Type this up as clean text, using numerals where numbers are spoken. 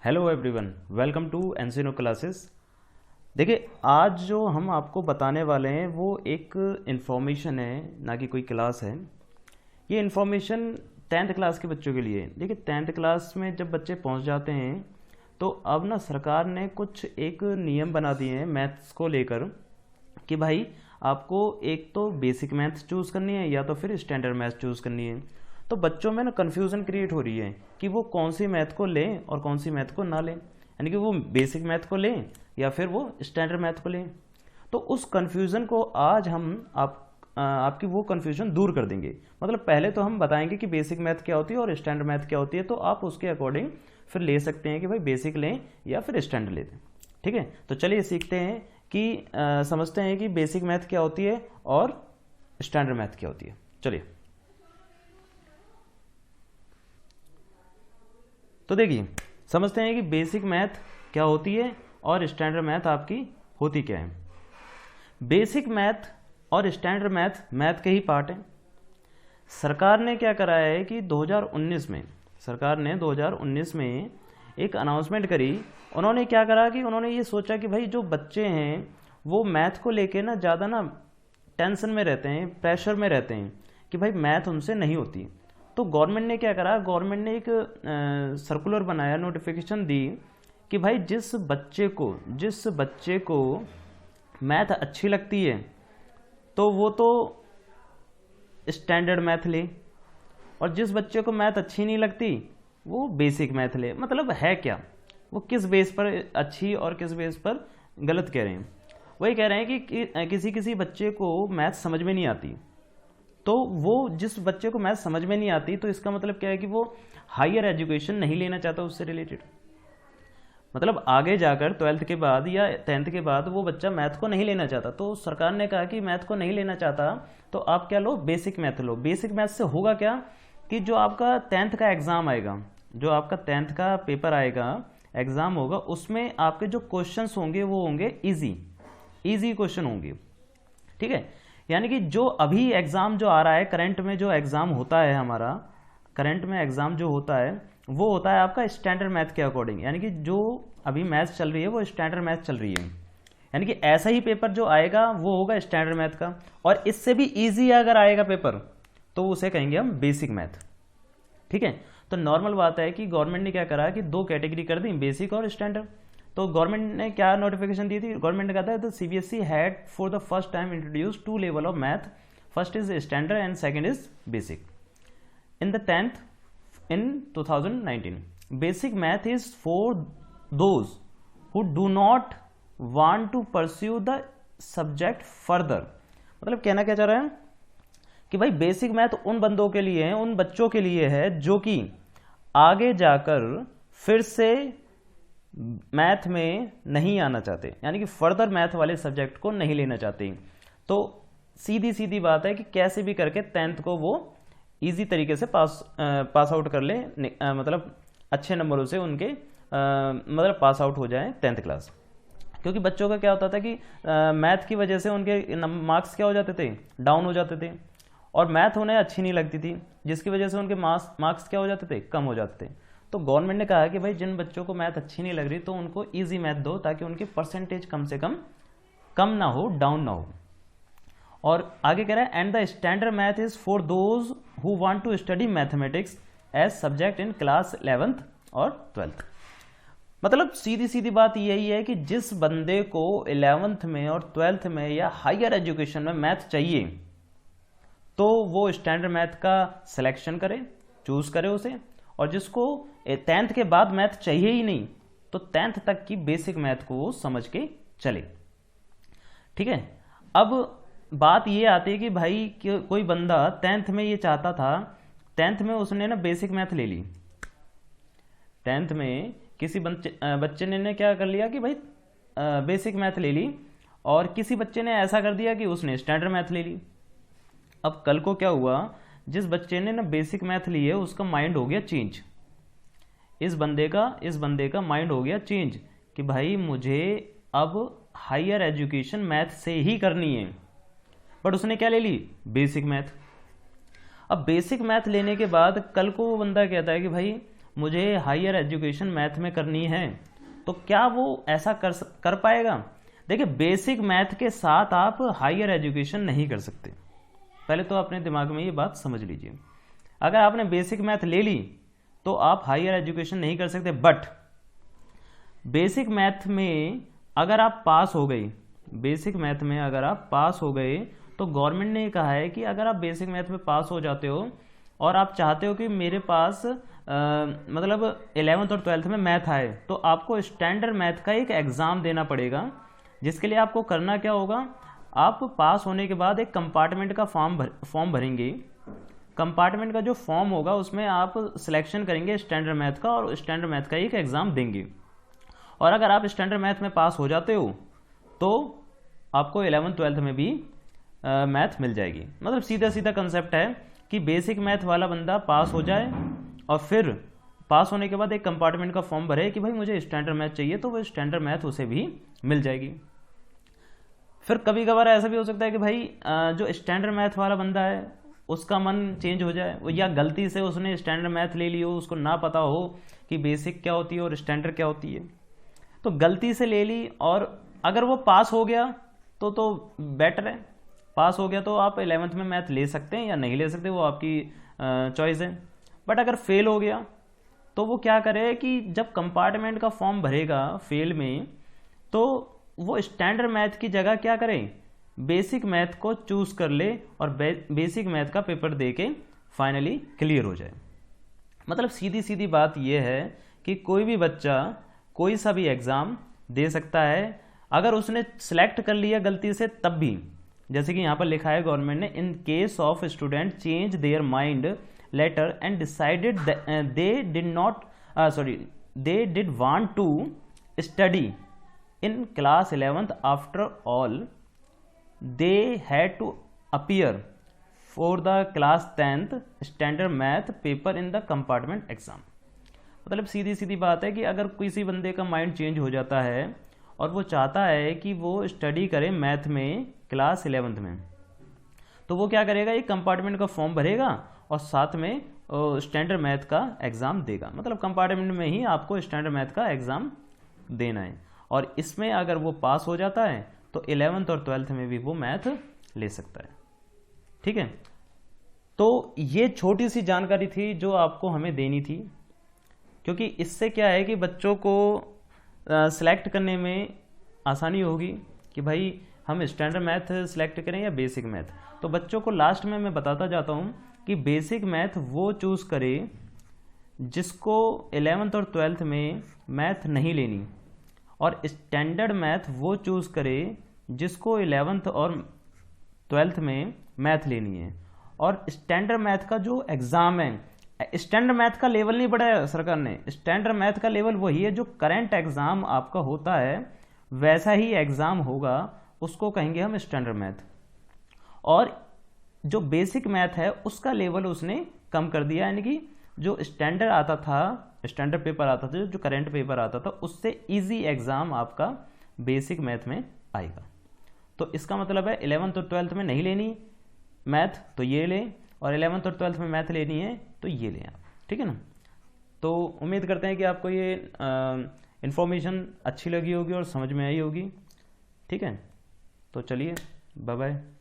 Hello everyone, welcome to एनसीनो classes. देखिए, आज जो हम आपको बताने वाले हैं वो एक इन्फॉर्मेशन है, ना कि कोई क्लास है। ये इन्फॉर्मेशन 10th क्लास के बच्चों के लिए है। देखिए, 10th क्लास में जब बच्चे पहुंच जाते हैं तो अब ना सरकार ने कुछ एक नियम बना दिए हैं मैथ्स को लेकर कि भाई आपको एक तो बेसिक मैथ्स चूज़ करनी है या तो फिर स्टैंडर्ड मैथ्स चूज़ करनी है। तो बच्चों में ना कन्फ्यूज़न क्रिएट हो रही है कि वो कौन सी मैथ को लें और कौन सी मैथ को ना लें, यानी कि वो बेसिक मैथ को लें या फिर वो स्टैंडर्ड मैथ को लें। तो उस कन्फ्यूज़न को आज हम आपकी वो कन्फ्यूजन दूर कर देंगे। मतलब पहले तो हम बताएंगे कि बेसिक मैथ क्या होती है और स्टैंडर्ड मैथ क्या होती है, तो आप उसके अकॉर्डिंग फिर ले सकते हैं कि भाई बेसिक लें या फिर स्टैंडर्ड लेते हैं। ठीक है, तो चलिए सीखते हैं कि समझते हैं कि बेसिक मैथ क्या होती है और स्टैंडर्ड मैथ क्या होती है। चलिए, तो देखिए समझते हैं कि बेसिक मैथ क्या होती है और स्टैंडर्ड मैथ आपकी होती क्या है। बेसिक मैथ और स्टैंडर्ड मैथ मैथ के ही पार्ट हैं। सरकार ने क्या कराया है कि 2019 में सरकार ने 2019 में एक अनाउंसमेंट करी। उन्होंने क्या करा कि उन्होंने ये सोचा कि भाई जो बच्चे हैं वो मैथ को लेके ना ज़्यादा ना टेंशन में रहते हैं, प्रेशर में रहते हैं कि भाई मैथ उनसे नहीं होती। तो गवर्नमेंट ने क्या करा, गवर्नमेंट ने एक सर्कुलर बनाया, नोटिफिकेशन दी कि भाई जिस बच्चे को मैथ अच्छी लगती है तो वो तो स्टैंडर्ड मैथ ले, और जिस बच्चे को मैथ अच्छी नहीं लगती वो बेसिक मैथ ले। मतलब है क्या, वो किस बेस पर अच्छी और किस बेस पर गलत कह रहे हैं। वही कह रहे हैं कि किसी किसी बच्चे को मैथ समझ में नहीं आती, तो वो जिस बच्चे को मैथ समझ में नहीं आती तो इसका मतलब क्या है कि वो हायर एजुकेशन नहीं लेना चाहता उससे रिलेटेड। मतलब आगे जाकर 12th के बाद या 10th के बाद वो बच्चा मैथ को नहीं लेना चाहता। तो सरकार ने कहा कि मैथ को नहीं लेना चाहता तो आप क्या लो, बेसिक मैथ लो। बेसिक मैथ से होगा क्या कि जो आपका 10th का एग्ज़ाम आएगा, जो आपका 10th का पेपर आएगा, एग्ज़ाम होगा, उसमें आपके जो क्वेश्चंस होंगे वो होंगे इजी क्वेश्चन होंगे। ठीक है, यानी कि जो अभी एग्ज़ाम जो आ रहा है, करंट में जो एग्ज़ाम होता है हमारा, करंट में एग्ज़ाम जो होता है वो होता है आपका स्टैंडर्ड मैथ के अकॉर्डिंग। यानी कि जो अभी मैथ्स चल रही है वो स्टैंडर्ड मैथ चल रही है। यानी कि ऐसा ही पेपर जो आएगा वो होगा स्टैंडर्ड मैथ का, और इससे भी इजी अगर आएगा पेपर तो उसे कहेंगे हम बेसिक मैथ। ठीक है, तो नॉर्मल बात है कि गवर्नमेंट ने क्या करा कि दो कैटेगरी कर दी, बेसिक और स्टैंडर्ड। तो गवर्नमेंट ने क्या नोटिफिकेशन दी थी, गवर्नमेंट ने कहा था the CBSE had for the first time introduce 2 level of math, first is standard and second is basic in the 10th in 2019. Basic math is for those who do not want to pursue the subject further. मतलब कहना क्या चाह रहा है कि भाई basic math उन बंदों के लिए है, उन बच्चों के लिए है जो कि आगे जाकर फिर से मैथ में नहीं आना चाहते, यानी कि फर्दर मैथ वाले सब्जेक्ट को नहीं लेना चाहते। तो सीधी सीधी बात है कि कैसे भी करके 10th को वो इजी तरीके से पास आउट कर ले, मतलब अच्छे नंबरों से उनके मतलब पास आउट हो जाए 10th क्लास। क्योंकि बच्चों का क्या होता था कि मैथ की वजह से उनके मार्क्स क्या हो जाते थे, डाउन हो जाते थे, और मैथ उन्हें अच्छी नहीं लगती थी, जिसकी वजह से उनके मार्क्स क्या हो जाते थे, कम हो जाते थे। तो गवर्नमेंट ने कहा कि भाई जिन बच्चों को मैथ अच्छी नहीं लग रही तो उनको ईजी मैथ दो, ताकि उनकी परसेंटेज कम से कम ना हो, डाउन ना हो। और आगे कह रहा है and the standard math is for those who want to study mathematics as subject in class 11th और 12th। मतलब सीधी सीधी बात यही है कि जिस बंदे को 11th में और 12th में या हायर एजुकेशन में मैथ चाहिए तो वो स्टैंडर्ड मैथ का सिलेक्शन करे, चूज करे उसे, और जिसको 10th के बाद मैथ चाहिए ही नहीं तो 10th तक की बेसिक मैथ को वो समझ के चले। ठीक है, अब बात ये आती है कि भाई कोई बंदा 10th में ये चाहता था, 10th में उसने ना बेसिक मैथ ले ली, 10th में किसी बच्चे ने क्या कर लिया कि भाई बेसिक मैथ ले ली, और किसी बच्चे ने ऐसा कर दिया कि उसने स्टैंडर्ड मैथ ले ली। अब कल को क्या हुआ, जिस बच्चे ने ना बेसिक मैथ ली है उसका माइंड हो गया चेंज, इस बंदे का माइंड हो गया चेंज कि भाई मुझे अब हायर एजुकेशन मैथ से ही करनी है, बट उसने क्या ले ली, बेसिक मैथ। अब बेसिक मैथ लेने के बाद कल को वो बंदा कहता है कि भाई मुझे हायर एजुकेशन मैथ में करनी है, तो क्या वो ऐसा कर पाएगा? देखिए, बेसिक मैथ के साथ आप हायर एजुकेशन नहीं कर सकते। पहले तो अपने दिमाग में ये बात समझ लीजिए। अगर आपने बेसिक मैथ ले ली तो आप हायर एजुकेशन नहीं कर सकते, बट बेसिक मैथ में अगर आप पास हो गए, बेसिक मैथ में अगर आप पास हो गए, तो गवर्नमेंट ने कहा है कि अगर आप बेसिक मैथ में पास हो जाते हो और आप चाहते हो कि मेरे पास मतलब 11th और 12th में मैथ आए, तो आपको स्टैंडर्ड मैथ का एक एग्ज़ाम देना पड़ेगा, जिसके लिए आपको करना क्या होगा, आप पास होने के बाद एक कंपार्टमेंट का फॉर्म भरेंगे। कंपार्टमेंट का जो फॉर्म होगा उसमें आप सिलेक्शन करेंगे स्टैंडर्ड मैथ का और स्टैंडर्ड मैथ का एक एग्ज़ाम देंगे। और अगर आप स्टैंडर्ड मैथ में पास हो जाते हो तो आपको 11th 12th में भी मैथ मिल जाएगी। मतलब सीधा सीधा कंसेप्ट है कि बेसिक मैथ वाला बंदा पास हो जाए और फिर पास होने के बाद एक कंपार्टमेंट का फॉर्म भरे कि भाई मुझे स्टैंडर्ड मैथ चाहिए, तो वो स्टैंडर्ड मैथ उसे भी मिल जाएगी। फिर कभी कभार ऐसा भी हो सकता है कि भाई जो स्टैंडर्ड मैथ वाला बंदा है उसका मन चेंज हो जाए, या गलती से उसने स्टैंडर्ड मैथ ले ली हो, उसको ना पता हो कि बेसिक क्या होती है और स्टैंडर्ड क्या होती है, तो गलती से ले ली और अगर वो पास हो गया तो बेटर है। पास हो गया तो आप 11th में मैथ ले सकते हैं या नहीं ले सकते, वो आपकी चॉइस है। बट अगर फेल हो गया तो वो क्या करे कि जब कंपार्टमेंट का फॉर्म भरेगा फेल में, तो वो स्टैंडर्ड मैथ की जगह क्या करे, बेसिक मैथ को चूज कर ले और बेसिक मैथ का पेपर दे के फाइनली क्लियर हो जाए। मतलब सीधी सीधी बात यह है कि कोई भी बच्चा कोई सा भी एग्ज़ाम दे सकता है, अगर उसने सेलेक्ट कर लिया गलती से तब भी। जैसे कि यहाँ पर लिखा है गवर्नमेंट ने, in case of student change their mind later and decided they did want to study in class 11th, after all they had to appear for the class 10th standard math paper in the compartment exam। मतलब सीधी सीधी बात है कि अगर किसी बंदे का mind change हो जाता है और वो चाहता है कि वो स्टडी करे मैथ में क्लास 11th में, तो वो क्या करेगा, एक कंपार्टमेंट का फॉर्म भरेगा और साथ में स्टैंडर्ड मैथ का एग्ज़ाम देगा। मतलब कंपार्टमेंट में ही आपको स्टैंडर्ड मैथ का एग्ज़ाम देना है, और इसमें अगर वो पास हो जाता है तो 11th और 12th में भी वो मैथ ले सकता है। ठीक है, तो ये छोटी सी जानकारी थी जो आपको हमें देनी थी, क्योंकि इससे क्या है कि बच्चों को सिलेक्ट करने में आसानी होगी कि भाई हम स्टैंडर्ड मैथ सिलेक्ट करें या बेसिक मैथ। तो बच्चों को लास्ट में मैं बताता जाता हूँ कि बेसिक मैथ वो चूज़ करे जिसको 11th और 12th में मैथ नहीं लेनी, और स्टैंडर्ड मैथ वो चूज़ करे जिसको 11th और 12th में मैथ लेनी है। और स्टैंडर्ड मैथ का जो एग्ज़ाम है, स्टैंडर्ड मैथ का लेवल नहीं बढ़ाया सरकार ने, स्टैंडर्ड मैथ का लेवल वही है जो करंट एग्ज़ाम आपका होता है, वैसा ही एग्ज़ाम होगा, उसको कहेंगे हम स्टैंडर्ड मैथ। और जो बेसिक मैथ है उसका लेवल उसने कम कर दिया, यानी कि जो स्टैंडर्ड आता था, स्टैंडर्ड पेपर आता था, जो करंट पेपर आता था, उससे इजी एग्ज़ाम आपका बेसिक मैथ में आएगा। तो इसका मतलब है 11th और 12th में नहीं लेनी मैथ तो ये लें, और 11th और 12th में मैथ लेनी है तो ये लें आप। ठीक है ना। तो उम्मीद करते हैं कि आपको ये इन्फॉर्मेशन अच्छी लगी होगी और समझ में आई होगी। ठीक है, तो चलिए बाय बाय।